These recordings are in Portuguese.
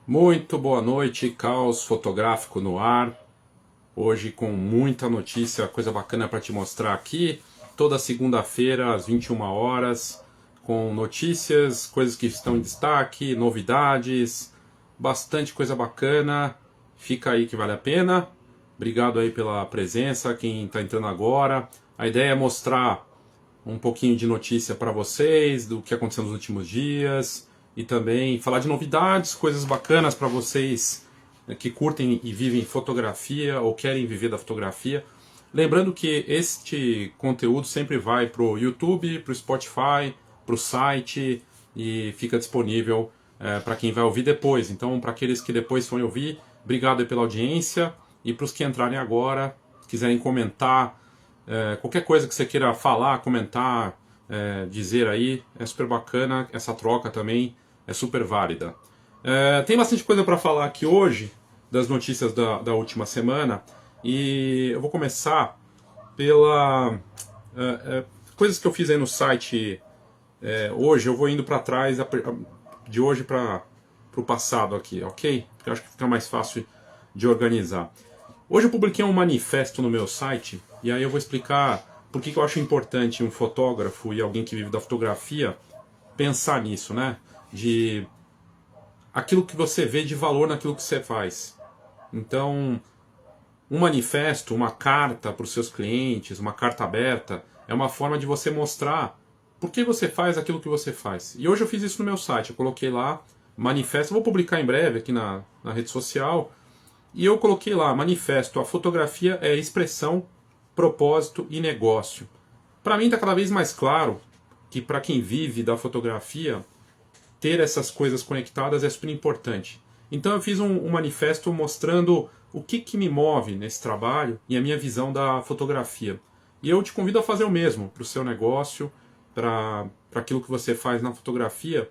Muito boa noite, Caos Fotográfico no ar. Hoje com muita notícia, coisa bacana para te mostrar aqui. Toda segunda-feira às 21 horas, com notícias, coisas que estão em destaque, novidades, bastante coisa bacana. Fica aí que vale a pena. Obrigado aí pela presença, quem está entrando agora. A ideia é mostrar um pouquinho de notícia para vocês, do que aconteceu nos últimos dias, e também falar de novidades, coisas bacanas para vocês que curtem e vivem fotografia ou querem viver da fotografia. Lembrando que este conteúdo sempre vai para o YouTube, para o Spotify, para o site e fica disponível para quem vai ouvir depois. Então, para aqueles que depois vão ouvir, obrigado aí pela audiência, e para os que entrarem agora, quiserem comentar, qualquer coisa que você queira falar, comentar, dizer aí, é super bacana, essa troca também é super válida. Tem bastante coisa para falar aqui hoje, das notícias da última semana, e eu vou começar pela coisas que eu fiz aí no site hoje. Eu vou indo para trás, de hoje para o passado aqui, ok? Porque eu acho que fica mais fácil de organizar. Hoje eu publiquei um manifesto no meu site, e aí eu vou explicar por que eu acho importante um fotógrafo e alguém que vive da fotografia pensar nisso, né? De aquilo que você vê de valor naquilo que você faz. Então, um manifesto, uma carta para os seus clientes, uma carta aberta, é uma forma de você mostrar por que você faz aquilo que você faz. E hoje eu fiz isso no meu site, eu coloquei lá manifesto, vou publicar em breve aqui na rede social. E eu coloquei lá, manifesto, a fotografia é expressão, propósito e negócio. Para mim está cada vez mais claro que para quem vive da fotografia, ter essas coisas conectadas é super importante. Então eu fiz um manifesto mostrando o que me move nesse trabalho e a minha visão da fotografia. E eu te convido a fazer o mesmo para o seu negócio, para aquilo que você faz na fotografia.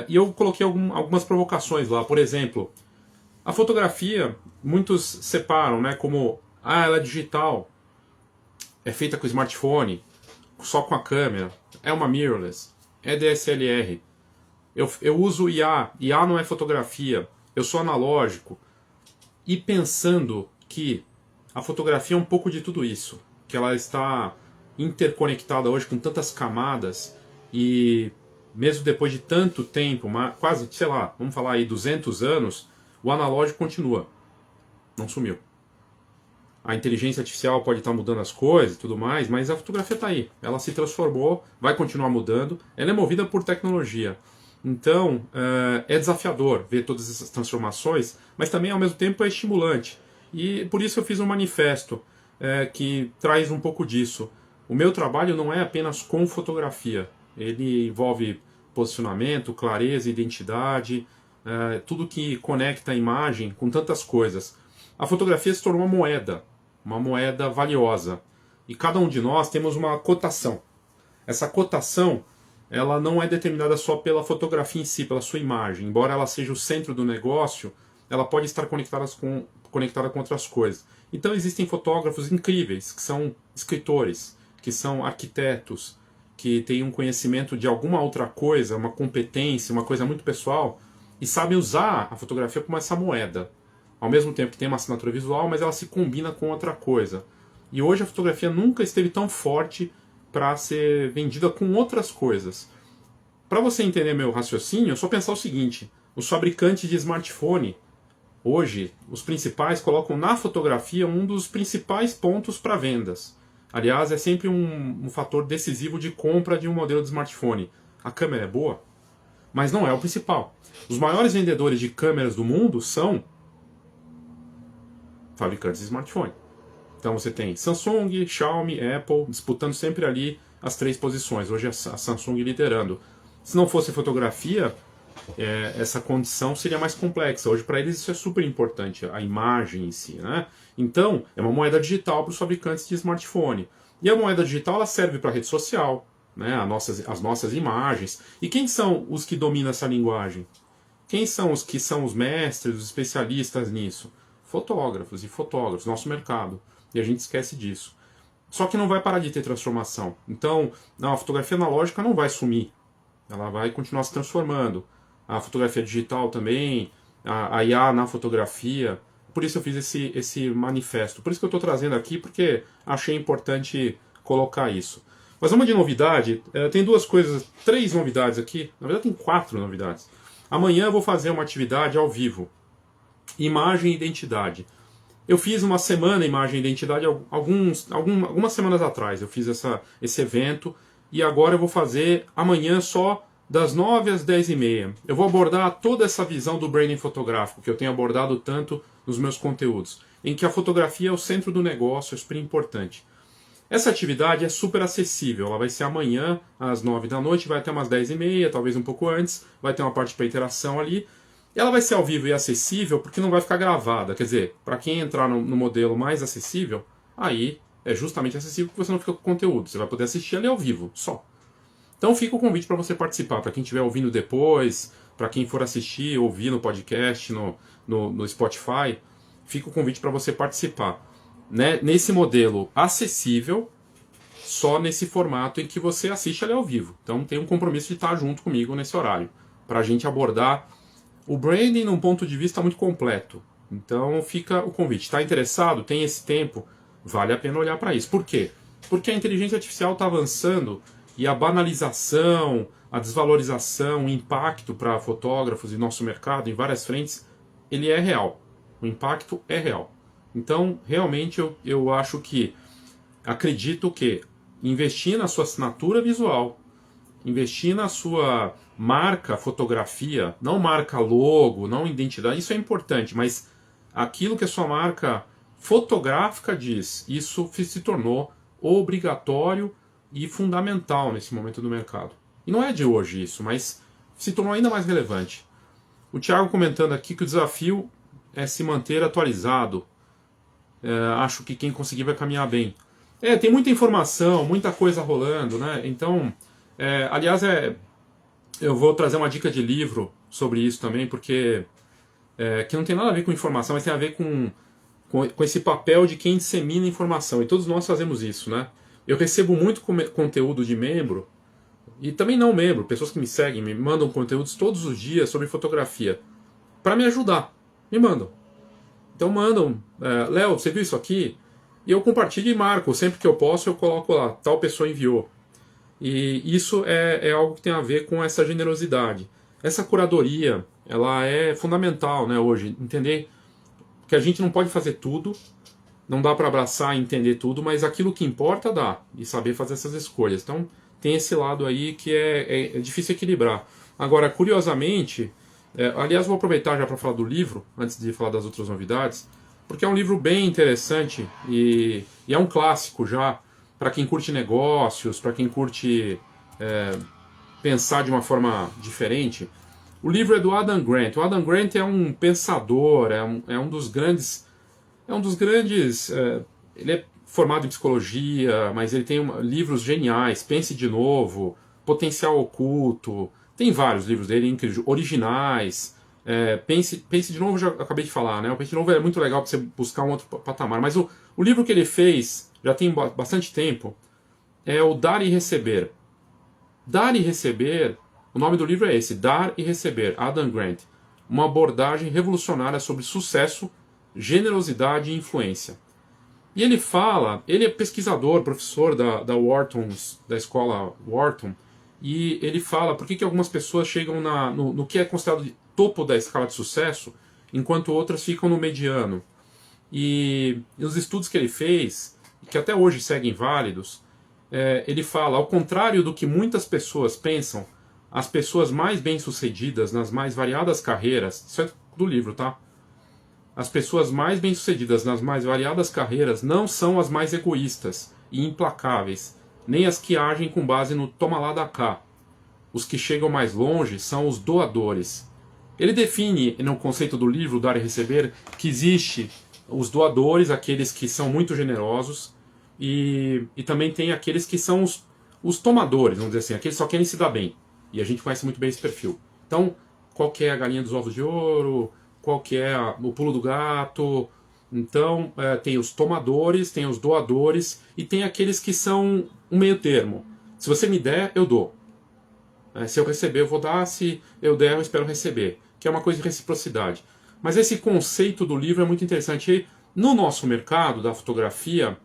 E eu coloquei algumas provocações lá. Por exemplo, a fotografia, muitos separam, né, como ela é digital, é feita com smartphone, só com a câmera, é uma mirrorless, é DSLR. Eu uso IA, IA não é fotografia, eu sou analógico. E pensando que a fotografia é um pouco de tudo isso, que ela está interconectada hoje com tantas camadas, e mesmo depois de tanto tempo, quase, sei lá, vamos falar aí 200 anos, o analógico continua, não sumiu. A inteligência artificial pode estar mudando as coisas e tudo mais, mas a fotografia está aí. Ela se transformou, vai continuar mudando, ela é movida por tecnologia. Então, é desafiador ver todas essas transformações, mas também, ao mesmo tempo, é estimulante. E por isso eu fiz um manifesto que traz um pouco disso. O meu trabalho não é apenas com fotografia. Ele envolve posicionamento, clareza, identidade, tudo que conecta a imagem com tantas coisas. A fotografia se tornou uma moeda valiosa. E cada um de nós temos uma cotação. Essa cotação, ela não é determinada só pela fotografia em si, pela sua imagem. Embora ela seja o centro do negócio, ela pode estar conectada com outras coisas. Então existem fotógrafos incríveis, que são escritores, que são arquitetos, que têm um conhecimento de alguma outra coisa, uma competência, uma coisa muito pessoal, e sabem usar a fotografia como essa moeda. Ao mesmo tempo que tem uma assinatura visual, mas ela se combina com outra coisa. E hoje a fotografia nunca esteve tão forte para ser vendida com outras coisas. Para você entender meu raciocínio, é só pensar o seguinte: os fabricantes de smartphone, hoje, os principais colocam na fotografia um dos principais pontos para vendas. Aliás, é sempre um fator decisivo de compra de um modelo de smartphone. A câmera é boa, mas não é o principal. Os maiores vendedores de câmeras do mundo são fabricantes de smartphone. Então você tem Samsung, Xiaomi, Apple disputando sempre ali as 3 posições. Hoje a Samsung liderando. Se não fosse fotografia, essa condição seria mais complexa. Hoje para eles isso é super importante, a imagem em si, né? Então é uma moeda digital para os fabricantes de smartphone. E a moeda digital ela serve para a rede social, né? As nossas imagens. E quem são os que dominam essa linguagem? Quem são os que são os mestres, os especialistas nisso? Fotógrafos e fotógrafos, nosso mercado. E a gente esquece disso. Só que não vai parar de ter transformação. Então, a fotografia analógica não vai sumir. Ela vai continuar se transformando. A fotografia digital também. a IA na fotografia. Por isso eu fiz esse manifesto. Por isso que eu estou trazendo aqui, porque achei importante colocar isso. Mas uma de novidade, tem duas coisas, 3 novidades aqui. Na verdade tem 4 novidades. Amanhã eu vou fazer uma atividade ao vivo. Imagem e identidade. Eu fiz uma semana Imagem e Identidade algumas semanas atrás. Eu fiz esse evento e agora eu vou fazer amanhã só das 9 às 10h30. Eu vou abordar toda essa visão do branding fotográfico que eu tenho abordado tanto nos meus conteúdos, em que a fotografia é o centro do negócio, é super importante. Essa atividade é super acessível, ela vai ser amanhã às 9 da noite, vai até umas 10h30, talvez um pouco antes, vai ter uma parte para interação ali. Ela vai ser ao vivo e acessível porque não vai ficar gravada, quer dizer, para quem entrar no modelo mais acessível, aí é justamente acessível porque você não fica com conteúdo, você vai poder assistir ali ao vivo, só. Então fica o convite para você participar, para quem estiver ouvindo depois, para quem for assistir, ouvir no podcast, no Spotify, fica o convite para você participar. Né? Nesse modelo acessível, só nesse formato em que você assiste ali ao vivo. Então tem um compromisso de estar junto comigo nesse horário, para a gente abordar o branding num ponto de vista muito completo. Então fica o convite. Está interessado? Tem esse tempo? Vale a pena olhar para isso. Por quê? Porque a inteligência artificial está avançando e a banalização, a desvalorização, o impacto para fotógrafos e nosso mercado em várias frentes, ele é real. O impacto é real. Então, realmente, eu acredito que investir na sua assinatura visual, investir na sua marca fotografia, não marca logo, não identidade, isso é importante, mas aquilo que a sua marca fotográfica diz, isso se tornou obrigatório e fundamental nesse momento do mercado. E não é de hoje isso, mas se tornou ainda mais relevante. O Thiago comentando aqui que o desafio é se manter atualizado. Acho que quem conseguir vai caminhar bem. Tem muita informação, muita coisa rolando, né? Então, aliás, eu vou trazer uma dica de livro sobre isso também, porque que não tem nada a ver com informação, mas tem a ver com esse papel de quem dissemina informação. E todos nós fazemos isso, né? Eu recebo muito conteúdo de membro, e também não membro, pessoas que me seguem, me mandam conteúdos todos os dias sobre fotografia, para me ajudar. Me mandam. Então mandam, Léo, você viu isso aqui? E eu compartilho e marco, sempre que eu posso eu coloco lá, tal pessoa enviou. E isso é algo que tem a ver com essa generosidade. Essa curadoria, ela é fundamental, né, hoje, entender que a gente não pode fazer tudo, não dá para abraçar e entender tudo, mas aquilo que importa dá, e saber fazer essas escolhas. Então tem esse lado aí que é difícil equilibrar. Agora, curiosamente, aliás, vou aproveitar já para falar do livro, antes de falar das outras novidades, porque é um livro bem interessante e é um clássico já para quem curte negócios, para quem curte pensar de uma forma diferente. O livro é do Adam Grant. O Adam Grant é um pensador, é um dos grandes... ele é formado em psicologia, mas ele tem livros geniais, Pense de Novo, Potencial Oculto, tem vários livros dele incríveis, originais. Pense de Novo, já acabei de falar, né? O Pense de Novo é muito legal para você buscar um outro patamar, mas o livro que ele fez, já tem bastante tempo, é o Dar e Receber. Dar e Receber, o nome do livro é esse, Dar e Receber, Adam Grant. Uma abordagem revolucionária sobre sucesso, generosidade e influência. E ele fala, ele é pesquisador, professor da Wharton, da escola Wharton, e ele fala por que algumas pessoas chegam no que é considerado de topo da escala de sucesso, enquanto outras ficam no mediano. E os estudos que ele fez, que até hoje seguem válidos, ele fala, ao contrário do que muitas pessoas pensam, as pessoas mais bem-sucedidas nas mais variadas carreiras, isso é do livro, tá? As pessoas mais bem-sucedidas nas mais variadas carreiras não são as mais egoístas e implacáveis, nem as que agem com base no toma lá da cá. Os que chegam mais longe são os doadores. Ele define no conceito do livro Dar e Receber que existe os doadores, aqueles que são muito generosos, e também tem aqueles que são os tomadores, vamos dizer assim, aqueles que só querem se dar bem. E a gente conhece muito bem esse perfil. Então, qual que é a galinha dos ovos de ouro? Qual que é o pulo do gato? Então, tem os tomadores, tem os doadores e tem aqueles que são um meio termo. Se você me der, eu dou. Se eu receber, eu vou dar. Se eu der, eu espero receber. Que é uma coisa de reciprocidade. Mas esse conceito do livro é muito interessante. E no nosso mercado da fotografia,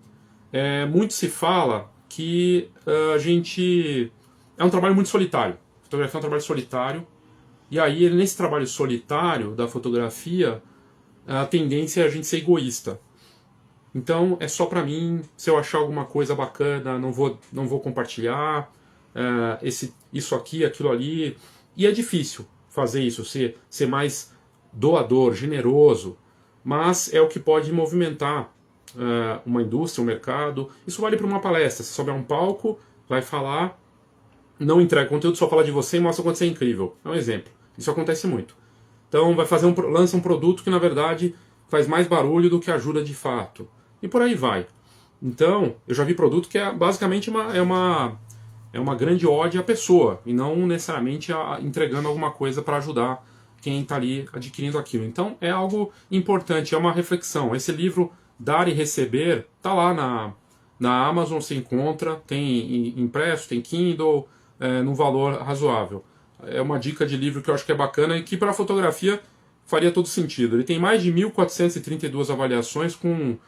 muito se fala que a gente... É um trabalho muito solitário. Fotografia é um trabalho solitário. E aí, nesse trabalho solitário da fotografia, a tendência é a gente ser egoísta. Então, é só pra mim, se eu achar alguma coisa bacana, não vou compartilhar, isso aqui, aquilo ali. E é difícil fazer isso, ser mais doador, generoso, mas é o que pode movimentar uma indústria, um mercado. Isso vale para uma palestra. Você sobe a um palco, vai falar, não entrega conteúdo, só fala de você e mostra o quanto você é incrível. É um exemplo. Isso acontece muito. Então vai lança um produto que na verdade faz mais barulho do que ajuda de fato. E por aí vai. Então, eu já vi produto que é basicamente uma grande ode à pessoa, e não necessariamente entregando alguma coisa para ajudar quem está ali adquirindo aquilo. Então é algo importante, é uma reflexão. Esse livro, Dar e Receber, está lá na Amazon, se encontra, tem impresso, tem Kindle, num valor razoável. É uma dica de livro que eu acho que é bacana e que para fotografia faria todo sentido. Ele tem mais de 1.432 avaliações com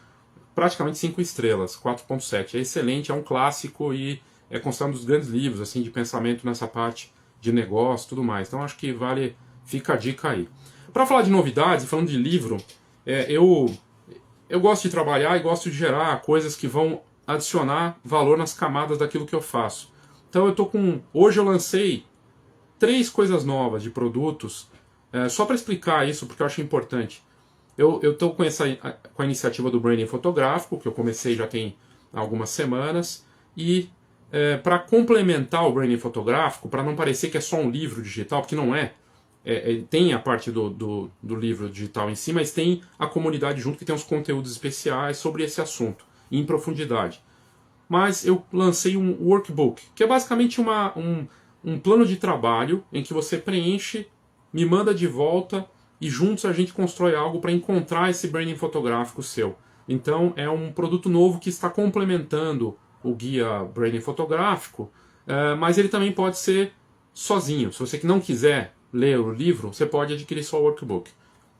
praticamente 5 estrelas, 4.7. É excelente, é um clássico e é considerado um dos grandes livros assim, de pensamento nessa parte de negócio e tudo mais. Então acho que vale, fica a dica aí. Para falar de novidades, falando de livro, eu gosto de trabalhar e gosto de gerar coisas que vão adicionar valor nas camadas daquilo que eu faço. Então hoje eu lancei 3 coisas novas de produtos, só para explicar isso, porque eu acho importante. Eu estou com a iniciativa do branding fotográfico, que eu comecei já tem algumas semanas, e para complementar o branding fotográfico, para não parecer que é só um livro digital, porque não é, tem a parte do livro digital em si, mas tem a comunidade junto que tem uns conteúdos especiais sobre esse assunto, em profundidade. Mas eu lancei um workbook, que é basicamente um plano de trabalho em que você preenche, me manda de volta e juntos a gente constrói algo para encontrar esse branding fotográfico seu. Então é um produto novo que está complementando o guia branding fotográfico, mas ele também pode ser sozinho. Se você que não quiser ler o livro, você pode adquirir só o workbook.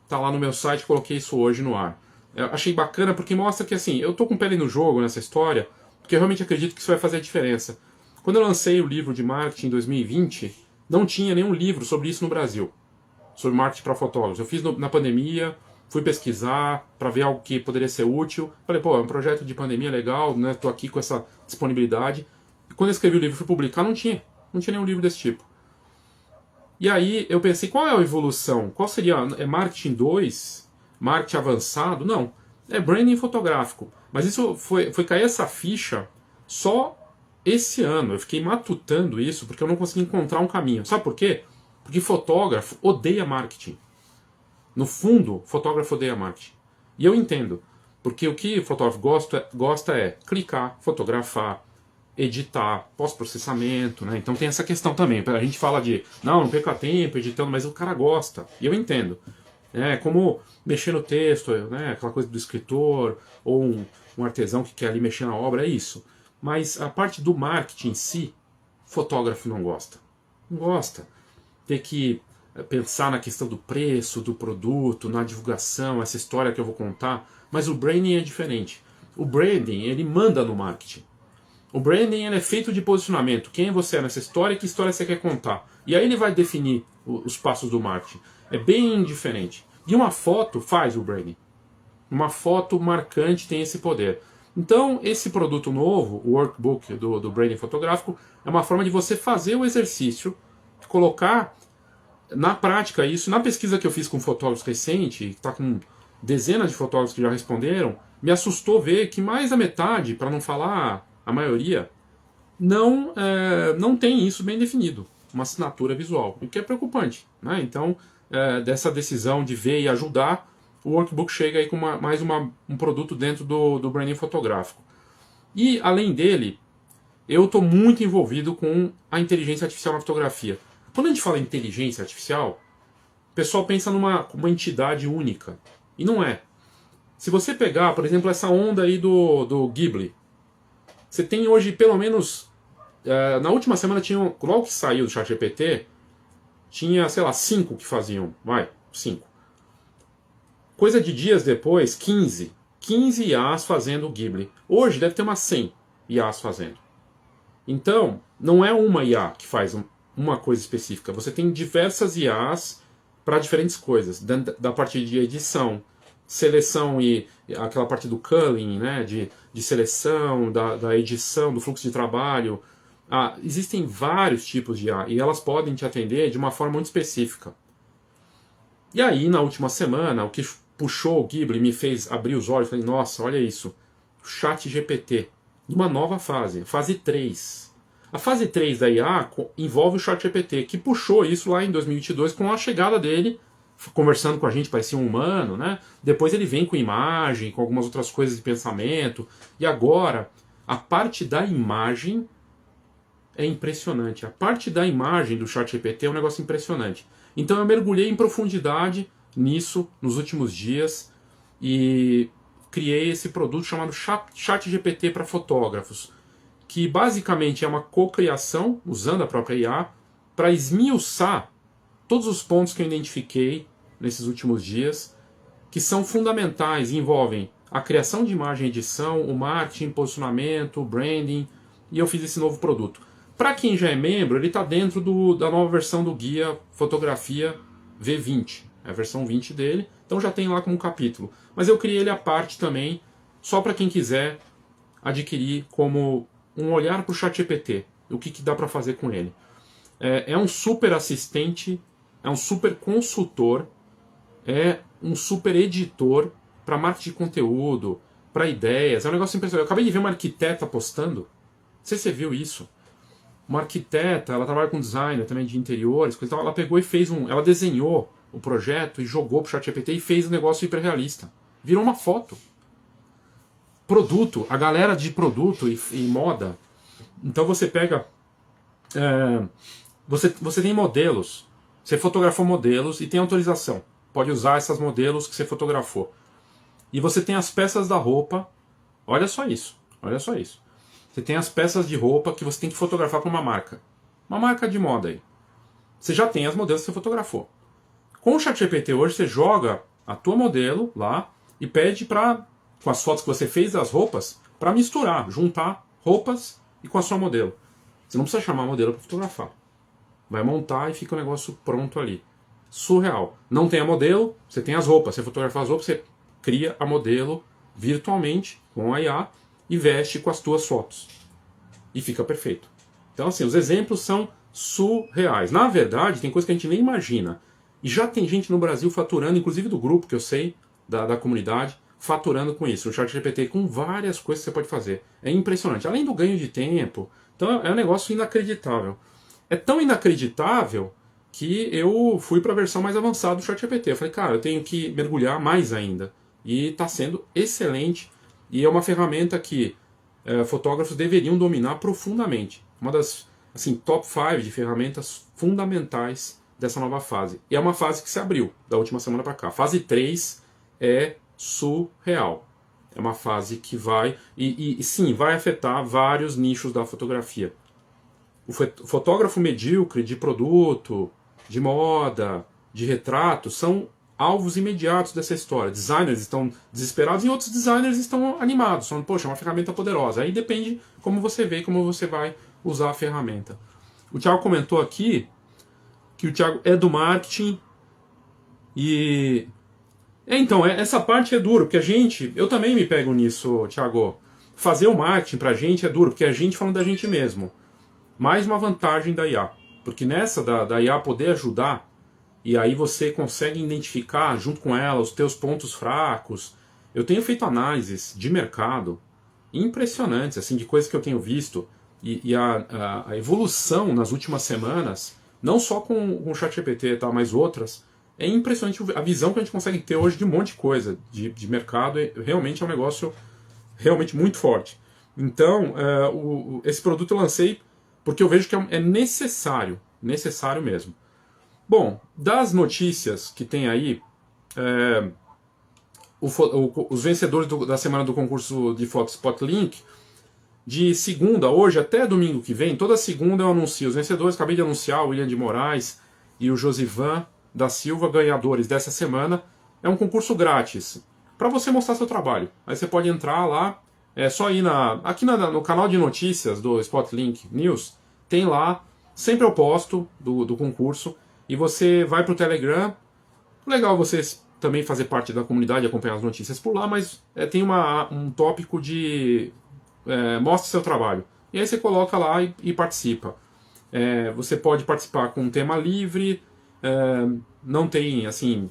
Está lá no meu site, coloquei isso hoje no ar. Eu achei bacana porque mostra que assim, eu estou com pele no jogo nessa história, porque eu realmente acredito que isso vai fazer a diferença. Quando eu lancei o livro de marketing em 2020, não tinha nenhum livro sobre isso no Brasil, sobre marketing para fotógrafos. Eu fiz na pandemia, fui pesquisar para ver algo que poderia ser útil. Falei, pô, é um projeto de pandemia legal, né? Tô aqui com essa disponibilidade. E quando eu escrevi o livro e fui publicar, não tinha nenhum livro desse tipo. E aí eu pensei, qual é a evolução? Qual seria? É marketing 2? Marketing avançado? Não. É branding fotográfico. Mas isso foi cair essa ficha só esse ano. Eu fiquei matutando isso porque eu não consegui encontrar um caminho. Sabe por quê? Porque fotógrafo odeia marketing. No fundo, fotógrafo odeia marketing. E eu entendo. Porque o que o fotógrafo gosta é clicar, fotografar, editar, pós-processamento, né? Então tem essa questão também. A gente fala de, não perca tempo editando, mas o cara gosta. E eu entendo. É como mexer no texto, né? Aquela coisa do escritor, ou um artesão que quer ali mexer na obra, é isso. Mas a parte do marketing em si, fotógrafo não gosta. Não gosta. Ter que pensar na questão do preço, do produto, na divulgação, essa história que eu vou contar. Mas o branding é diferente. O branding, ele manda no marketing. O branding ele é feito de posicionamento. Quem você é nessa história e que história você quer contar. E aí ele vai definir os passos do marketing. É bem diferente. E uma foto faz o branding. Uma foto marcante tem esse poder. Então, esse produto novo, o workbook do branding fotográfico, é uma forma de você fazer o exercício, colocar na prática isso. Na pesquisa que eu fiz com fotógrafos recente, que está com dezenas de fotógrafos que já responderam, me assustou ver que mais da metade, para não falar a maioria, não tem isso bem definido, uma assinatura visual, o que é preocupante, né? Então, dessa decisão de ver e ajudar, o workbook chega aí com mais um produto dentro do branding fotográfico. E, além dele, eu estou muito envolvido com a inteligência artificial na fotografia. Quando a gente fala em inteligência artificial, o pessoal pensa numa entidade única, e não é. Se você pegar, por exemplo, essa onda aí do Ghibli, você tem hoje pelo menos, na última semana tinha, logo que saiu do ChatGPT, tinha, sei lá, 5 que faziam, 5. Coisa de dias depois, 15 IAs fazendo o Ghibli. Hoje deve ter umas 100 IAs fazendo. Então, não é uma IA que faz uma coisa específica. Você tem diversas IAs para diferentes coisas. Da parte de edição, seleção e aquela parte do culling, né, de seleção, da edição, do fluxo de trabalho. Existem vários tipos de IA e elas podem te atender de uma forma muito específica. E aí, na última semana, o que puxou o Ghibli me fez abrir os olhos. Falei, nossa, olha isso. ChatGPT. Uma nova fase. Fase 3. A fase 3 da IA envolve o ChatGPT, que puxou isso lá em 2022 com a chegada dele, conversando com a gente, parecia um humano, né? Depois ele vem com imagem, com algumas outras coisas de pensamento. E agora, a parte da imagem é impressionante. A parte da imagem do ChatGPT é um negócio impressionante. Então eu mergulhei em profundidade nisso nos últimos dias e criei esse produto chamado ChatGPT para fotógrafos, que basicamente é uma cocriação, usando a própria IA, para esmiuçar todos os pontos que eu identifiquei nesses últimos dias, que são fundamentais e envolvem a criação de imagem e edição, o marketing, posicionamento, o branding, e eu fiz esse novo produto. Para quem já é membro, ele está dentro da nova versão do guia Fotografia V20, é a versão 20 dele, então já tem lá como capítulo. Mas eu criei ele à parte também, só para quem quiser adquirir como um olhar para o ChatGPT, o que dá para fazer com ele. É um super assistente, é um super consultor, é um super editor para marketing de conteúdo, para ideias, é um negócio impressionante. Eu acabei de ver uma arquiteta postando, não sei se você viu isso. Uma arquiteta, ela trabalha com designer também de interiores, então ela pegou e fez ela desenhou o projeto e jogou pro ChatGPT e fez um negócio hiperrealista. Virou uma foto. Produto, a galera de produto e moda. Então você pega... Você tem modelos, você fotografou modelos e tem autorização. Pode usar esses modelos que você fotografou. E você tem as peças da roupa, olha só isso, olha só isso. Você tem as peças de roupa que você tem que fotografar para uma marca de moda aí. Você já tem as modelos que você fotografou. Com o ChatGPT hoje você joga a tua modelo lá e pede para, com as fotos que você fez das roupas, para misturar, juntar roupas e com a sua modelo. Você não precisa chamar a modelo para fotografar. Vai montar e fica o negócio pronto ali. Surreal. Não tem a modelo, você tem as roupas. Você fotografa as roupas, você cria a modelo virtualmente com a IA e veste com as tuas fotos. E fica perfeito. Então, assim, os exemplos são surreais. Na verdade, tem coisa que a gente nem imagina. E já tem gente no Brasil faturando, inclusive do grupo que eu sei, da comunidade, faturando com isso. O ChatGPT com várias coisas que você pode fazer. É impressionante. Além do ganho de tempo. Então, é um negócio inacreditável. É tão inacreditável que eu fui para a versão mais avançada do ChatGPT. Eu falei, cara, eu tenho que mergulhar mais ainda. E está sendo excelente. E é uma ferramenta que fotógrafos deveriam dominar profundamente. Uma das top 5 de ferramentas fundamentais dessa nova fase. E é uma fase que se abriu da última semana para cá. Fase 3 é surreal. É uma fase que vai... E sim, vai afetar vários nichos da fotografia. O fotógrafo medíocre de produto, de moda, de retrato, são alvos imediatos dessa história. Designers estão desesperados e outros designers estão animados, falando, poxa, é uma ferramenta poderosa. Aí depende como você vê e como você vai usar a ferramenta. O Thiago comentou aqui que o Thiago é do marketing e... então, essa parte é duro, porque eu também me pego nisso, Thiago. Fazer o marketing pra gente é duro, porque é a gente falando da gente mesmo. Mais uma vantagem da IA, porque nessa da IA poder ajudar, e aí você consegue identificar junto com ela os teus pontos fracos. Eu tenho feito análises de mercado impressionantes, assim, de coisas que eu tenho visto, e a evolução nas últimas semanas, não só com o ChatGPT, tá, mas outras, é impressionante a visão que a gente consegue ter hoje de um monte de coisa, de mercado. Realmente é um negócio realmente muito forte. Então, esse produto eu lancei porque eu vejo que é necessário mesmo. Bom, das notícias que tem aí, os vencedores da semana do concurso de foto Spotlink, de segunda, hoje até domingo que vem, toda segunda eu anuncio os vencedores. Acabei de anunciar o William de Moraes e o Josivan da Silva, ganhadores dessa semana. é um concurso grátis para você mostrar seu trabalho. Aí você pode entrar lá, é só ir aqui no canal de notícias do Spotlink News, tem lá, sempre eu posto do concurso, e você vai para o Telegram. Legal você também fazer parte da comunidade, acompanhar as notícias por lá, mas tem um tópico de mostre seu trabalho. E aí você coloca lá e participa. Você pode participar com um tema livre, não tem assim,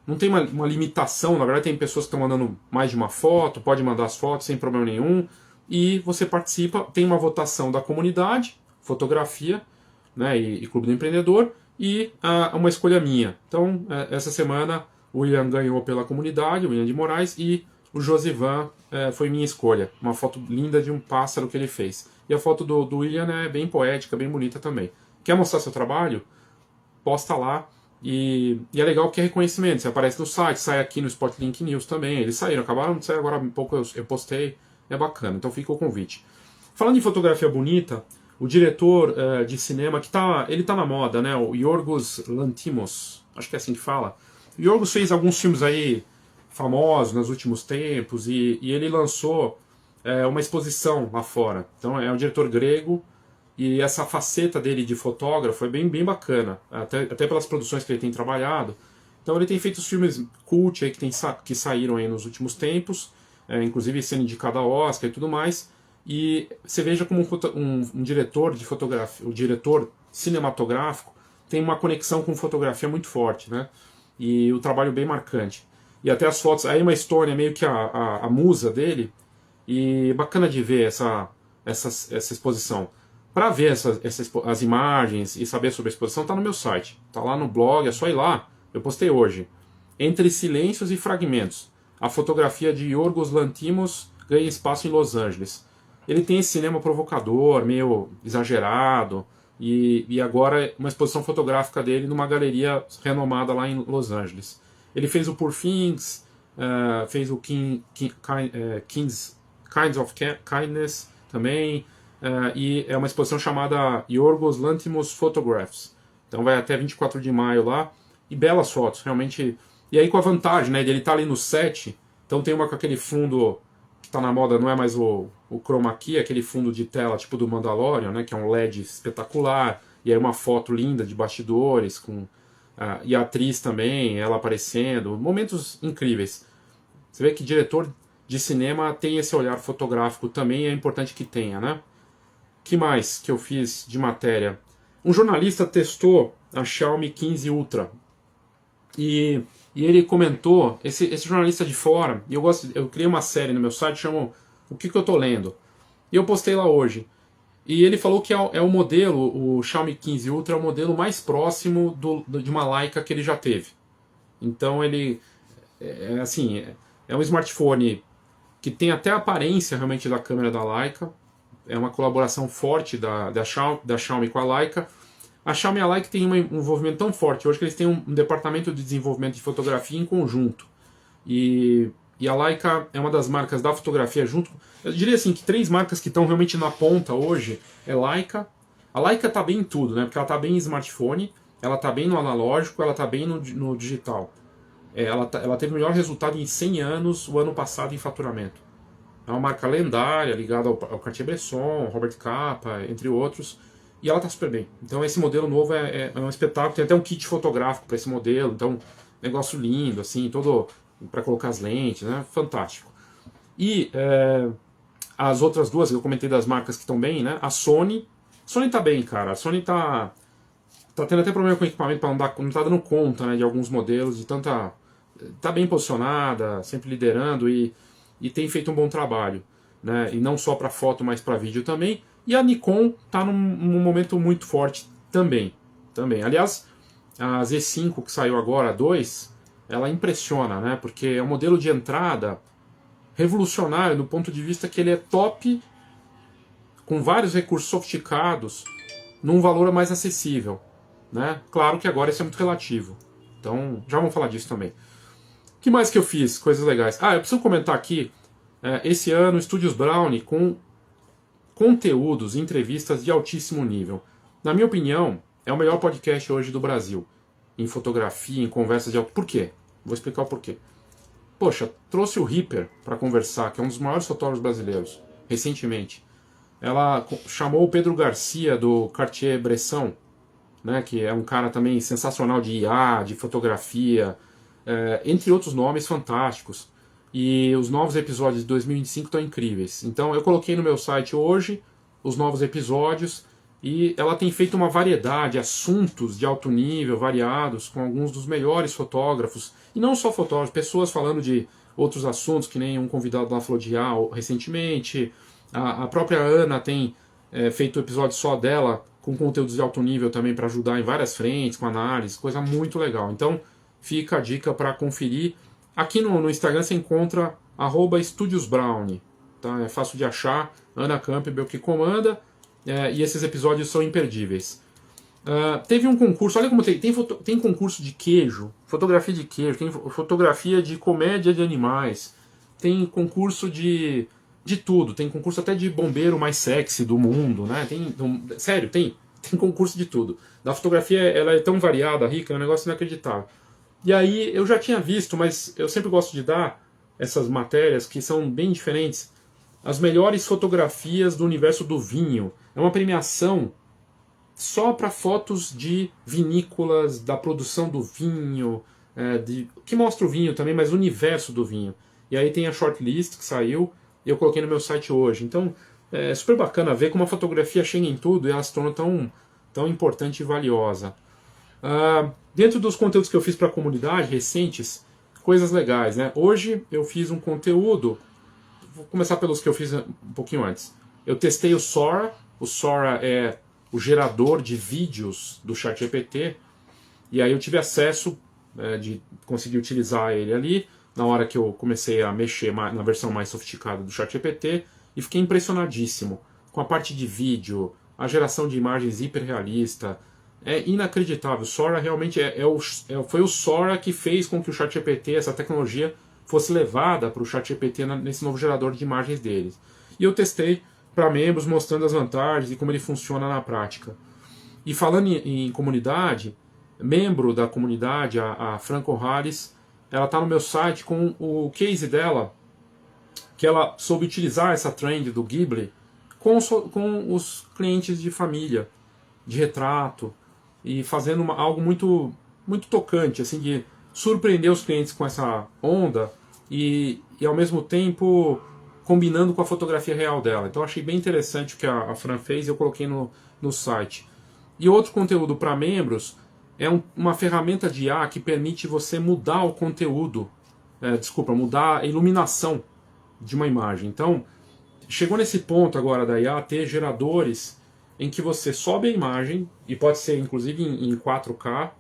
não tem uma limitação, na verdade tem pessoas que estão mandando mais de uma foto, pode mandar as fotos sem problema nenhum, e você participa, tem uma votação da comunidade, fotografia, né, e Clube do Empreendedor, e uma escolha minha. Então, essa semana o William ganhou pela comunidade, o William de Moraes, e o Josivan foi minha escolha. Uma foto linda de um pássaro que ele fez. E a foto do William é bem poética, bem bonita também. Quer mostrar seu trabalho? Posta lá. E é legal porque é reconhecimento. Você aparece no site, sai aqui no Spotlink News também. Eles saíram, acabaram de sair agora há pouco, eu postei. É bacana, então fica o convite. Falando em fotografia bonita, o diretor de cinema, ele tá na moda, né? O Yorgos Lanthimos, acho que é assim que fala. O Yorgos fez alguns filmes aí famosos nos últimos tempos e ele lançou uma exposição lá fora. Então é um diretor grego e essa faceta dele de fotógrafo é bem, bem bacana, até pelas produções que ele tem trabalhado. Então ele tem feito os filmes cult aí que saíram aí nos últimos tempos, inclusive sendo indicado a Oscar e tudo mais. E você veja como um diretor de fotografia, o diretor cinematográfico, tem uma conexão com fotografia muito forte, né? E o trabalho bem marcante. E até as fotos, aí uma história meio que a musa dele, e bacana de ver essa exposição. Para ver as imagens e saber sobre a exposição, está no meu site, está lá no blog, é só ir lá, eu postei hoje. Entre Silêncios e Fragmentos, a fotografia de Yorgos Lanthimos ganha espaço em Los Angeles. Ele tem esse cinema provocador, meio exagerado, e agora uma exposição fotográfica dele numa galeria renomada lá em Los Angeles. Ele fez o Poor Things, fez o Kinds of Kindness também, e é uma exposição chamada Yorgos Lanthimos Photographs. Então vai até 24 de maio lá, e belas fotos, realmente. E aí com a vantagem, né, de ele estar ali no set, então tem uma com aquele fundo que está na moda, não é mais o chroma key, aquele fundo de tela tipo do Mandalorian, né, que é um LED espetacular, e aí uma foto linda de bastidores, e a atriz também, ela aparecendo, momentos incríveis. Você vê que diretor de cinema tem esse olhar fotográfico também, é importante que tenha, né? Que mais que eu fiz de matéria? Um jornalista testou a Xiaomi 15 Ultra, e ele comentou, esse jornalista de fora, e eu criei uma série no meu site, chama O que eu tô lendo, e eu postei lá hoje. E ele falou que é o modelo, o Xiaomi 15 Ultra é o modelo mais próximo de uma Leica que ele já teve. Então ele, é um smartphone que tem até a aparência realmente da câmera da Leica, é uma colaboração forte da Xiaomi com a Leica. A Xiaomi e a Leica têm um envolvimento tão forte hoje que eles têm um departamento de desenvolvimento de fotografia em conjunto. E a Leica é uma das marcas da fotografia junto. Eu diria assim que 3 marcas que estão realmente na ponta hoje é Leica. A Leica está bem em tudo, né? Porque ela está bem em smartphone, ela está bem no analógico, ela está bem no digital. Ela teve o melhor resultado em 100 anos o ano passado em faturamento. É uma marca lendária, ligada ao Cartier-Bresson, Robert Capa, entre outros. E ela está super bem. Então esse modelo novo é um espetáculo. Tem até um kit fotográfico para esse modelo. Então, negócio lindo, assim, todo para colocar as lentes, né? Fantástico. E as outras duas, eu comentei das marcas que estão bem, né? A Sony tá bem, cara. A Sony tá tendo até problema com o equipamento, não tá dando conta, né, de alguns modelos, tá bem posicionada, sempre liderando e tem feito um bom trabalho, né? E não só para foto, mas para vídeo também. E a Nikon está num momento muito forte também. Aliás, a Z5 que saiu agora, a 2, ela impressiona, né? Porque é um modelo de entrada revolucionário do ponto de vista que ele é top, com vários recursos sofisticados, num valor mais acessível, né? Claro que agora isso é muito relativo. Então, já vamos falar disso também. O que mais que eu fiz? Coisas legais. Eu preciso comentar aqui, esse ano, Estúdios Brownie com conteúdos, entrevistas de altíssimo nível. Na minha opinião, é o melhor podcast hoje do Brasil. Em fotografia, em conversas de alto... Por quê? Vou explicar o porquê. Poxa, trouxe o Ripper para conversar, que é um dos maiores fotógrafos brasileiros, recentemente. Ela chamou o Pedro Garcia do Cartier-Bresson, né, que é um cara também sensacional de IA, de fotografia, entre outros nomes fantásticos. E os novos episódios de 2025 estão incríveis. Então eu coloquei no meu site hoje os novos episódios e ela tem feito uma variedade, assuntos de alto nível, variados, com alguns dos melhores fotógrafos. E não só fotógrafos, pessoas falando de outros assuntos, que nem um convidado lá falou de IA recentemente. A própria Ana tem feito episódio só dela, com conteúdos de alto nível também para ajudar em várias frentes, com análise, coisa muito legal. Então fica a dica para conferir. Aqui no Instagram você encontra @estudiosbrownie, tá? É fácil de achar, Ana Campbell que comanda, e esses episódios são imperdíveis. Teve um concurso, olha como tem concurso de queijo, fotografia de queijo, tem fotografia de comédia de animais, tem concurso de tudo, tem concurso até de bombeiro mais sexy do mundo, né? Sério, tem concurso de tudo. Da fotografia ela é tão variada, rica, é um negócio inacreditável. E aí eu já tinha visto, mas eu sempre gosto de dar essas matérias que são bem diferentes. As melhores fotografias do universo do vinho. É uma premiação só para fotos de vinícolas, da produção do vinho, que mostra o vinho também, mas o universo do vinho. E aí tem a shortlist que saiu e eu coloquei no meu site hoje. Então é super bacana ver como a fotografia chega em tudo e ela se torna tão importante e valiosa. Dentro dos conteúdos que eu fiz para a comunidade recentes, coisas legais, né? Hoje eu fiz um conteúdo, vou começar pelos que eu fiz um pouquinho antes. Eu testei o Sora. O Sora é o gerador de vídeos do ChatGPT, e aí eu tive acesso de conseguir utilizar ele ali na hora que eu comecei a mexer na versão mais sofisticada do ChatGPT, e fiquei impressionadíssimo com a parte de vídeo, a geração de imagens hiperrealista. É inacreditável. O Sora realmente foi o Sora que fez com que o ChatGPT, essa tecnologia, fosse levada para o ChatGPT nesse novo gerador de imagens deles. E eu testei para membros, mostrando as vantagens e como ele funciona na prática. E falando em comunidade, membro da comunidade, a Franco Harris, ela está no meu site com o case dela, que ela soube utilizar essa trend do Ghibli com os clientes de família, de retrato, e fazendo algo muito, muito tocante, assim, de surpreender os clientes com essa onda e ao mesmo tempo combinando com a fotografia real dela. Então achei bem interessante o que a Fran fez e eu coloquei no site. E outro conteúdo para membros é uma ferramenta de IA que permite você mudar o conteúdo, mudar a iluminação de uma imagem. Então, chegou nesse ponto agora da IA ter geradores em que você sobe a imagem, e pode ser inclusive em 4K,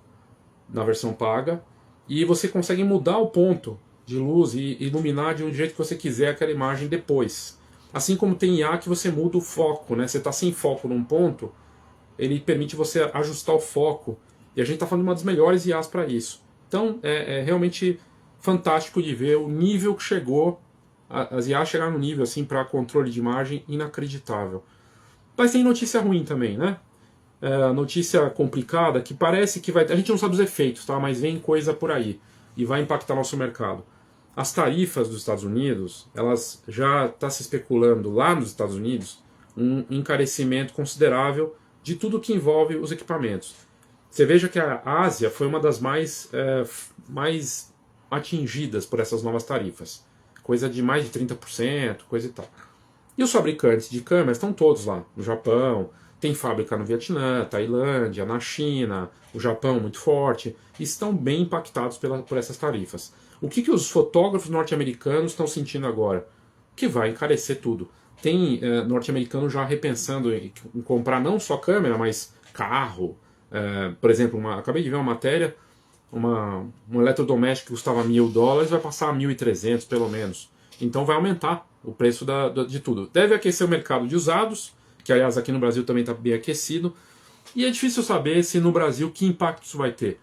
na versão paga, e você consegue mudar o ponto de luz e iluminar de um jeito que você quiser aquela imagem depois. Assim como tem IA que você muda o foco, né? Você está sem foco num ponto, ele permite você ajustar o foco, e a gente está falando de uma das melhores IAs para isso. Então é realmente fantástico de ver o nível que chegou, as IAs chegaram no nível assim para controle de imagem inacreditável. Mas tem notícia ruim também, né? Notícia complicada que parece que vai... A gente não sabe os efeitos, tá? Mas vem coisa por aí e vai impactar nosso mercado. As tarifas dos Estados Unidos, elas já está se especulando lá nos Estados Unidos um encarecimento considerável de tudo que envolve os equipamentos. Você veja que a Ásia foi uma das mais atingidas por essas novas tarifas. Coisa de mais de 30%, coisa e tal. E os fabricantes de câmeras estão todos lá, no Japão, tem fábrica no Vietnã, Tailândia, na China, o Japão muito forte, e estão bem impactados por essas tarifas. O que os fotógrafos norte-americanos estão sentindo agora? Que vai encarecer tudo. Tem norte-americano já repensando em comprar não só câmera, mas carro. Por exemplo, acabei de ver uma matéria, um eletrodoméstico que custava $1.000 vai passar a 1.300 pelo menos. Então vai aumentar o preço de tudo. Deve aquecer o mercado de usados, que aliás aqui no Brasil também está bem aquecido. E é difícil saber se no Brasil que impacto isso vai ter.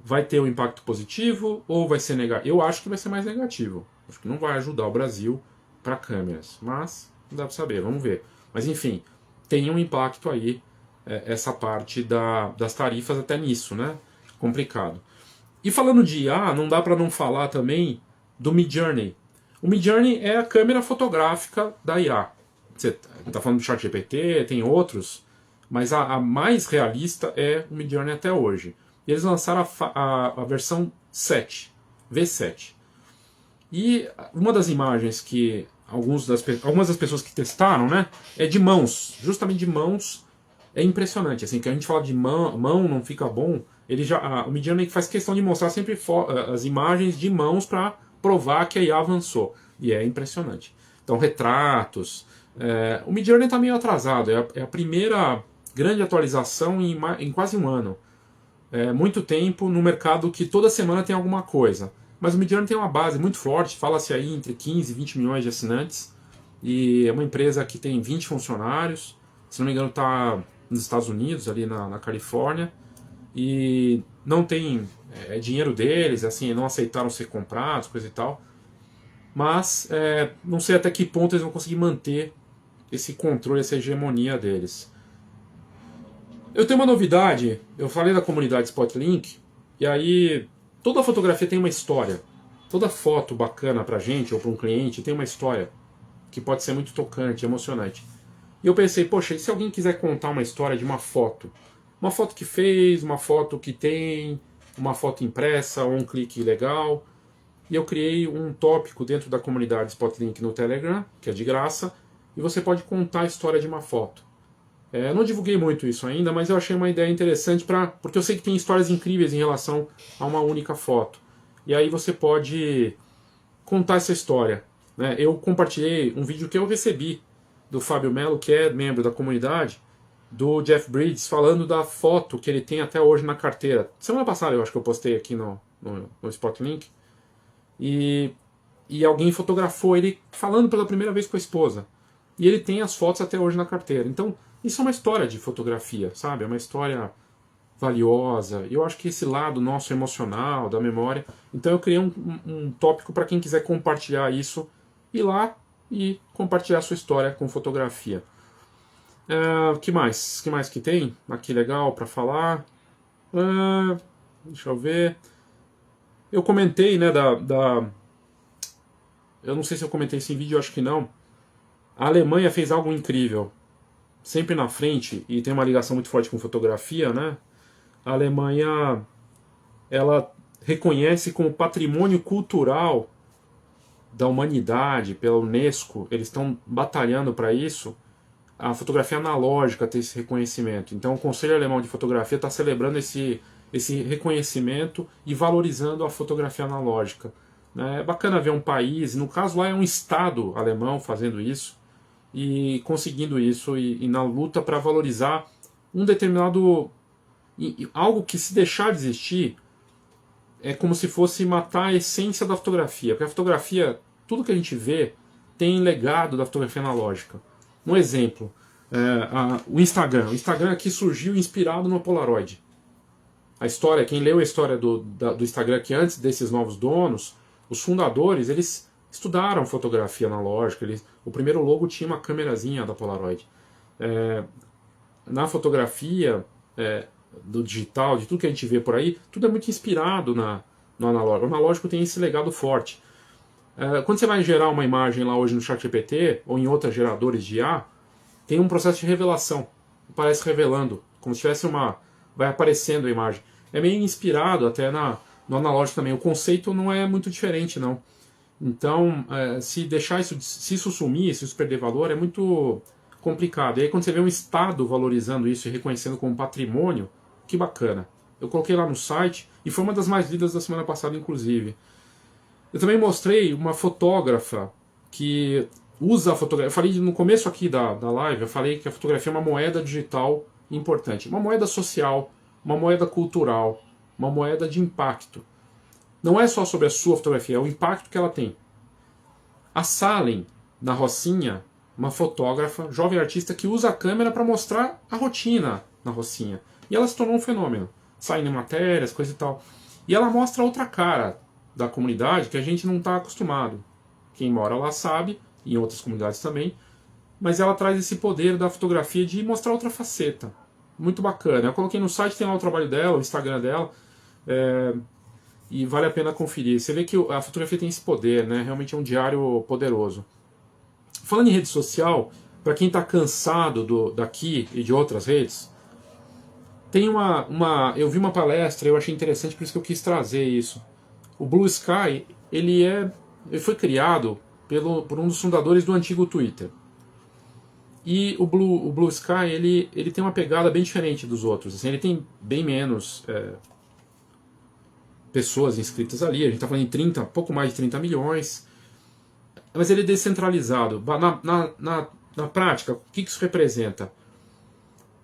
Vai ter um impacto positivo ou vai ser negativo? Eu acho que vai ser mais negativo. Acho que não vai ajudar o Brasil para câmeras. Mas não dá para saber, vamos ver. Mas enfim, tem um impacto aí, essa parte das tarifas até nisso, né? Complicado. E falando de IA, não dá para não falar também do Midjourney. O Midjourney é a câmera fotográfica da IA. Você está falando do ChatGPT, tem outros, mas a mais realista é o Midjourney até hoje. E eles lançaram a versão 7, V7. E uma das imagens que algumas das pessoas que testaram, né, é de mãos, justamente de mãos. É impressionante, assim, que a gente fala de mão não fica bom. O Midjourney faz questão de mostrar sempre as imagens de mãos para provar que a IA avançou. E é impressionante. Então, retratos. O Midjourney está meio atrasado. É a primeira grande atualização em quase um ano. É muito tempo no mercado que toda semana tem alguma coisa. Mas o Midjourney tem uma base muito forte. Fala-se aí entre 15 e 20 milhões de assinantes. E é uma empresa que tem 20 funcionários. Se não me engano, está nos Estados Unidos, ali na Califórnia, e não tem dinheiro deles, assim, não aceitaram ser comprados, coisa e tal, mas não sei até que ponto eles vão conseguir manter esse controle, essa hegemonia deles. Eu tenho uma novidade, eu falei da comunidade Spotlink, e aí toda fotografia tem uma história, toda foto bacana pra gente ou pra um cliente tem uma história que pode ser muito tocante, emocionante. E eu pensei, poxa, e se alguém quiser contar uma história de uma foto? Uma foto que fez, uma foto que tem, uma foto impressa, ou um clique legal. E eu criei um tópico dentro da comunidade Spotlink no Telegram, que é de graça, e você pode contar a história de uma foto. Eu não divulguei muito isso ainda, mas eu achei uma ideia interessante, porque eu sei que tem histórias incríveis em relação a uma única foto. E aí você pode contar essa história. Né? Eu compartilhei um vídeo que eu recebi do Fábio Melo, que é membro da comunidade, do Jeff Bridges, falando da foto que ele tem até hoje na carteira. Semana passada eu acho que eu postei aqui no Spotlink. E alguém fotografou ele falando pela primeira vez com a esposa. E ele tem as fotos até hoje na carteira. Então, isso é uma história de fotografia, sabe? É uma história valiosa. Eu acho que esse lado nosso emocional, da memória. Então eu criei um tópico para quem quiser compartilhar isso, ir lá e compartilhar sua história com fotografia. Que mais? Que mais que tem? Aqui legal para falar. Deixa eu ver. Eu comentei, né, eu não sei se eu comentei esse vídeo, eu acho que não. A Alemanha fez algo incrível. Sempre na frente, e tem uma ligação muito forte com fotografia, né? A Alemanha, ela reconhece como patrimônio cultural da humanidade pela Unesco, eles estão batalhando para isso, a fotografia analógica ter esse reconhecimento. Então o Conselho Alemão de Fotografia está celebrando esse reconhecimento e valorizando a fotografia analógica. É bacana ver um país, no caso lá é um estado alemão fazendo isso, e conseguindo isso, e na luta para valorizar um determinado... algo que, se deixar de existir, é como se fosse matar a essência da fotografia. Porque a fotografia, tudo que a gente vê, tem legado da fotografia analógica. Um exemplo, o Instagram. O Instagram aqui surgiu inspirado no Polaroid. A história, quem leu a história do Instagram aqui antes desses novos donos, os fundadores, eles estudaram fotografia analógica. O primeiro logo tinha uma câmerazinha da Polaroid. Na fotografia... do digital, de tudo que a gente vê por aí, tudo é muito inspirado no analógico. O analógico tem esse legado forte. Quando você vai gerar uma imagem lá hoje no ChatGPT, ou em outros geradores de IA, tem um processo de revelação. Aparece revelando, como se tivesse vai aparecendo a imagem. É meio inspirado até no analógico também. O conceito não é muito diferente, não. Então, se deixar isso, se isso sumir, se isso perder valor, é muito complicado. E aí quando você vê um Estado valorizando isso e reconhecendo como patrimônio, que bacana. Eu coloquei lá no site e foi uma das mais lidas da semana passada, inclusive. Eu também mostrei uma fotógrafa que usa a fotografia. Eu falei no começo aqui da live, eu falei que a fotografia é uma moeda digital importante. Uma moeda social, uma moeda cultural, uma moeda de impacto. Não é só sobre a sua fotografia, é o impacto que ela tem. A Salem, na Rocinha, uma fotógrafa, jovem artista, que usa a câmera para mostrar a rotina na Rocinha. E ela se tornou um fenômeno, saindo em matérias, coisa e tal. E ela mostra outra cara da comunidade que a gente não está acostumado. Quem mora lá sabe, e em outras comunidades também, mas ela traz esse poder da fotografia de mostrar outra faceta. Muito bacana. Eu coloquei no site, tem lá o trabalho dela, o Instagram dela. e vale a pena conferir. Você vê que a fotografia tem esse poder, né? Realmente é um diário poderoso. Falando em rede social, para quem está cansado daqui e de outras redes, tem eu vi uma palestra, eu achei interessante, por isso que eu quis trazer isso. O Blue Sky, ele foi criado por um dos fundadores do antigo Twitter. E o Blue Sky, ele tem uma pegada bem diferente dos outros. Assim, ele tem bem menos pessoas inscritas ali. A gente está falando em pouco mais de 30 milhões. Mas ele é descentralizado. Na prática, o que isso representa?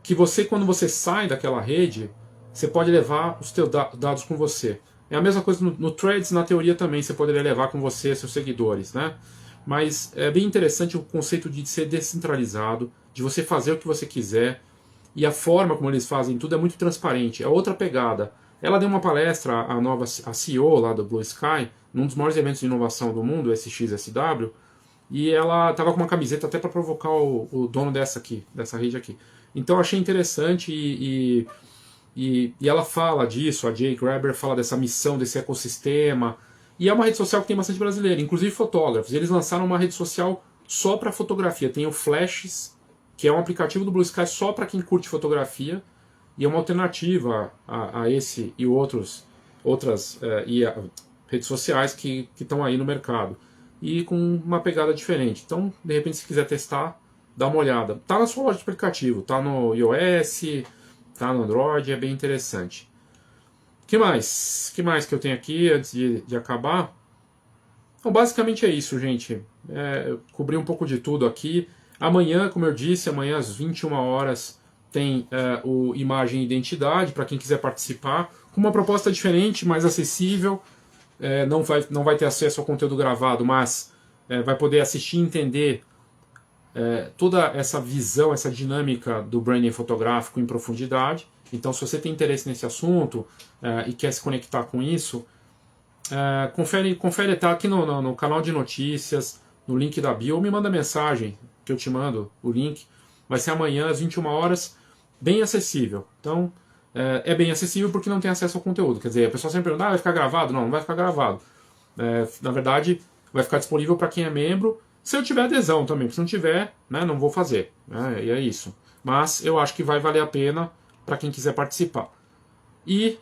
Que quando você sai daquela rede, você pode levar os seus dados com você. É a mesma coisa no Threads, na teoria também, você poderia levar com você seus seguidores, né? Mas é bem interessante o conceito de ser descentralizado, de você fazer o que você quiser, e a forma como eles fazem tudo é muito transparente, é outra pegada. Ela deu uma palestra, a CEO lá do Blue Sky, num dos maiores eventos de inovação do mundo, SXSW, e ela estava com uma camiseta até para provocar o dono dessa rede aqui. Então eu achei interessante e ela fala disso, a Jay Graeber fala dessa missão, desse ecossistema, e é uma rede social que tem bastante brasileiro, inclusive fotógrafos. Eles lançaram uma rede social só para fotografia, tem o Flashes, que é um aplicativo do Blue Sky só para quem curte fotografia, e é uma alternativa a esse e outras redes sociais que estão aí no mercado, e com uma pegada diferente. Então, de repente, se quiser testar, dá uma olhada. Tá na sua loja de aplicativo, tá no iOS, tá no Android, é bem interessante. Que mais que eu tenho aqui antes de acabar? Então, basicamente é isso, gente. Eu cobri um pouco de tudo aqui. Amanhã, como eu disse, amanhã às 21 horas tem o Imagem e Identidade, para quem quiser participar, com uma proposta diferente, mais acessível. Não vai ter acesso ao conteúdo gravado, mas vai poder assistir e entender toda essa visão, essa dinâmica do branding fotográfico em profundidade. Então, se você tem interesse nesse assunto e quer se conectar com isso, confere, tá aqui no canal de notícias, no link da bio, ou me manda mensagem que eu te mando o link. Vai ser amanhã às 21 horas, bem acessível. Então, é bem acessível porque não tem acesso ao conteúdo. Quer dizer, a pessoa sempre pergunta, vai ficar gravado? Não vai ficar gravado. Na verdade, vai ficar disponível para quem é membro, se eu tiver adesão também, porque se não tiver, né, não vou fazer. E é isso. Mas eu acho que vai valer a pena para quem quiser participar. E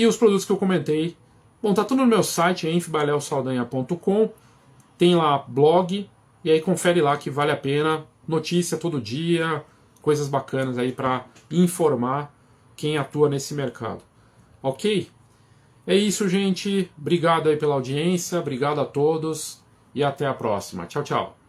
os produtos que eu comentei, bom, tá tudo no meu site, enfbalelsaldanha.com, tem lá blog, e aí confere lá que vale a pena, notícia todo dia, coisas bacanas aí para informar quem atua nesse mercado. Ok? É isso, gente. Obrigado aí pela audiência, obrigado a todos e até a próxima. Tchau, tchau.